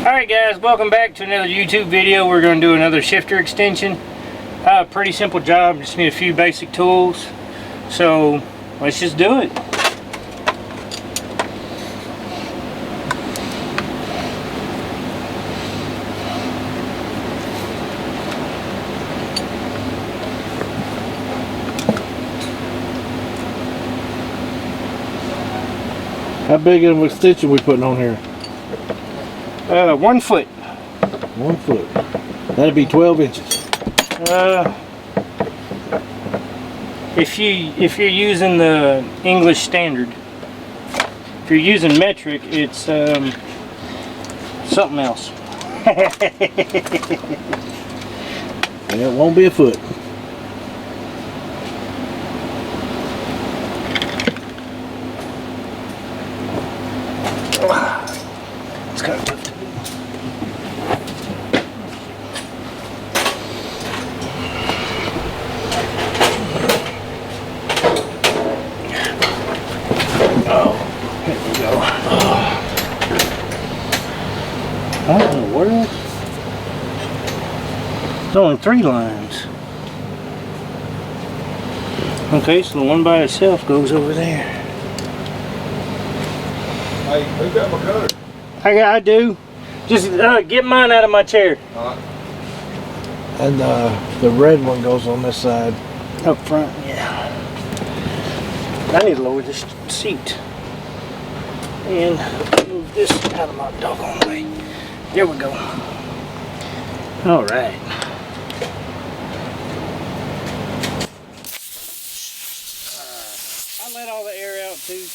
Alright guys, welcome back to another YouTube video. We're going to do another shifter extension. Pretty simple job, just need a few basic tools. So let's just do it. How big of an extension we putting on here? 1 foot. 1 foot. That'd be 12 inches. If you're using the English standard, if you're using metric, it's something else. And it won't be a foot. It's kind of tough to do. Oh, here we go. What in the world? There's only 3 lines. Okay, so the one by itself goes over there. Hey, who got my cutter? I do. Just get mine out of my chair. Alright. And the red one goes on this side. Up front, yeah. I need to lower this seat. And move this out of my doggone way. There we go. Alright. I let all the air out too.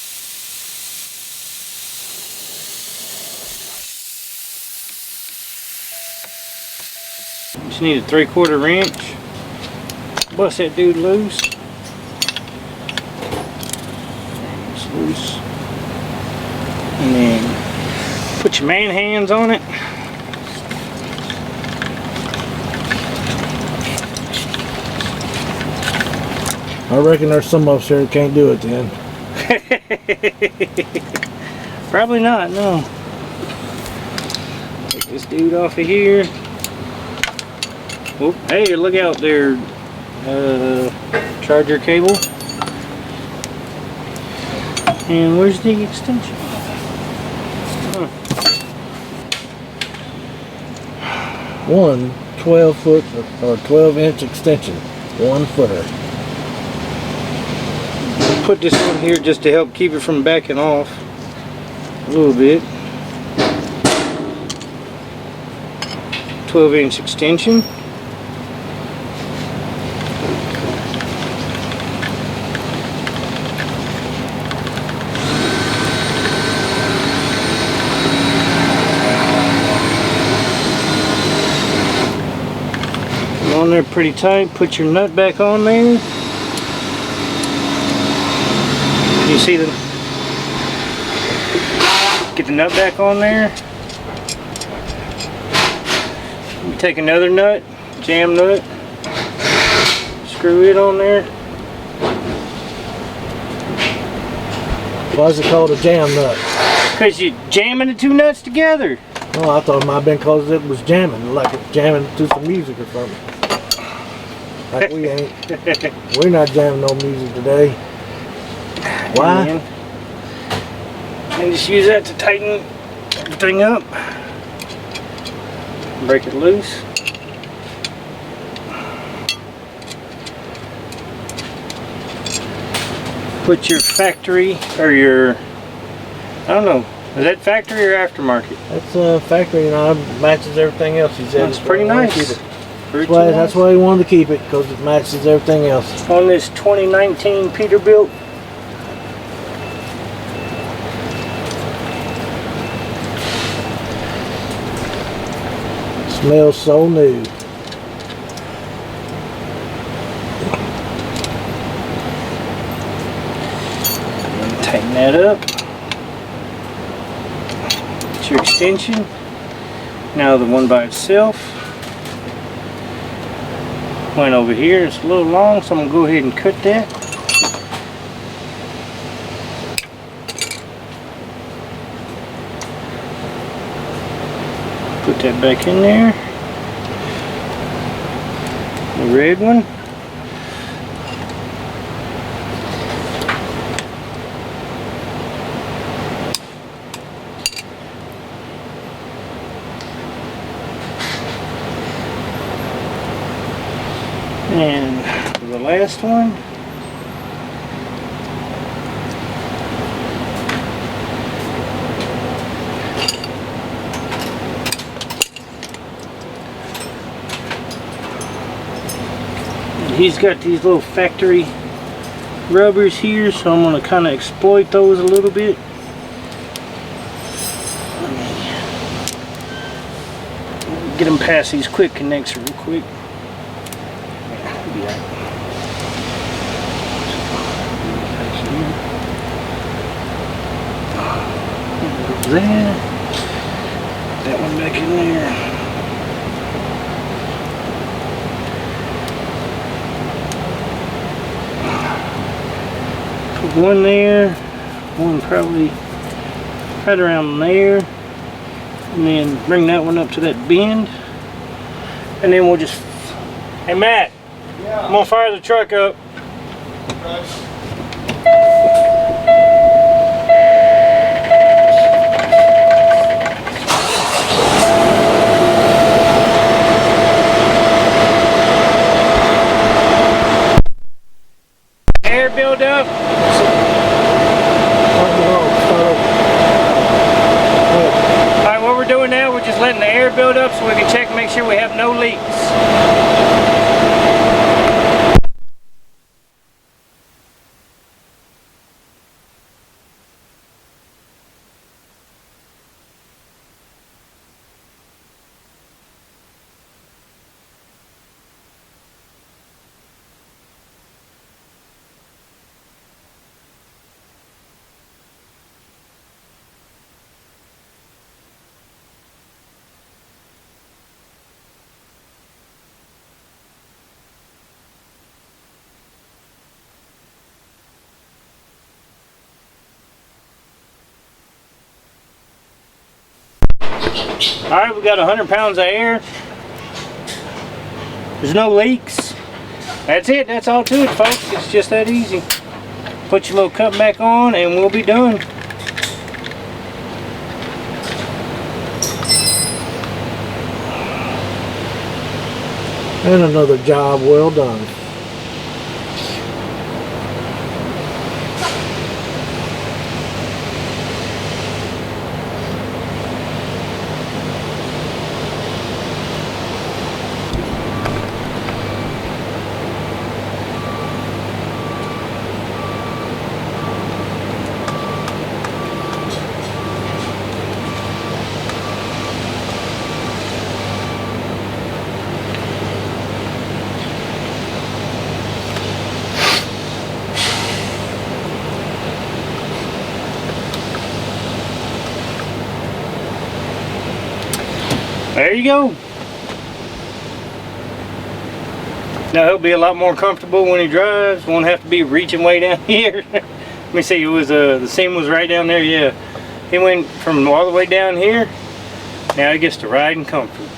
Just need a 3/4 wrench. Bust that dude loose. It's loose. And then put your man hands on it. I reckon there's some of us here that can't do it then. Probably not, no. Take this dude off of here. Oh, hey, look out there. Charger cable. And where's the extension? Huh. One 12-foot or 12-inch extension. 1 footer. Put this on here just to help keep it from backing off a little bit. 12-inch extension. On there pretty tight. Put your nut back on there. You see the, get the nut back on there. You take another nut, jam nut, screw it on there. Why is it called a jam nut? Because you're jamming the 2 nuts together. Oh, I thought it might have been because it was jamming, like it's jamming to some music or something. Like we ain't. We're not jamming no music today. Why? And just use that to tighten everything up. Break it loose. Put your factory or your, I don't know, is that factory or aftermarket? That's a factory, you know, it matches everything else. He said That's pretty nice. That's why he wanted to keep it, because it matches everything else. On this 2019 Peterbilt. Smells so new. Tighten that up. It's your extension. Now the one by itself. Went over here. It's a little long, so I'm gonna go ahead and cut that. Put that back in there. The red one. And the last one. He's got these little factory rubbers here, so I'm going to kind of exploit those a little bit. Let me get them past these quick connects real quick. There. That one back in there. Put one there, one probably right around there, and then bring that one up to that bend, and then we'll just. Hey Matt, Yeah. I'm gonna fire the truck up. Okay. Air build up. Alright, what we're doing now, we're just letting the air build up so we can check and make sure we have no leaks. Alright, we got 100 pounds of air. There's no leaks. That's it, that's all to it, folks. It's just that easy. Put your little cup back on and we'll be done. And another job well done. There you go. Now he'll be a lot more comfortable when he drives. Won't have to be reaching way down here. Let me see. It was the seam was right down there. Yeah, he went from all the way down here. Now he gets to ride in comfort.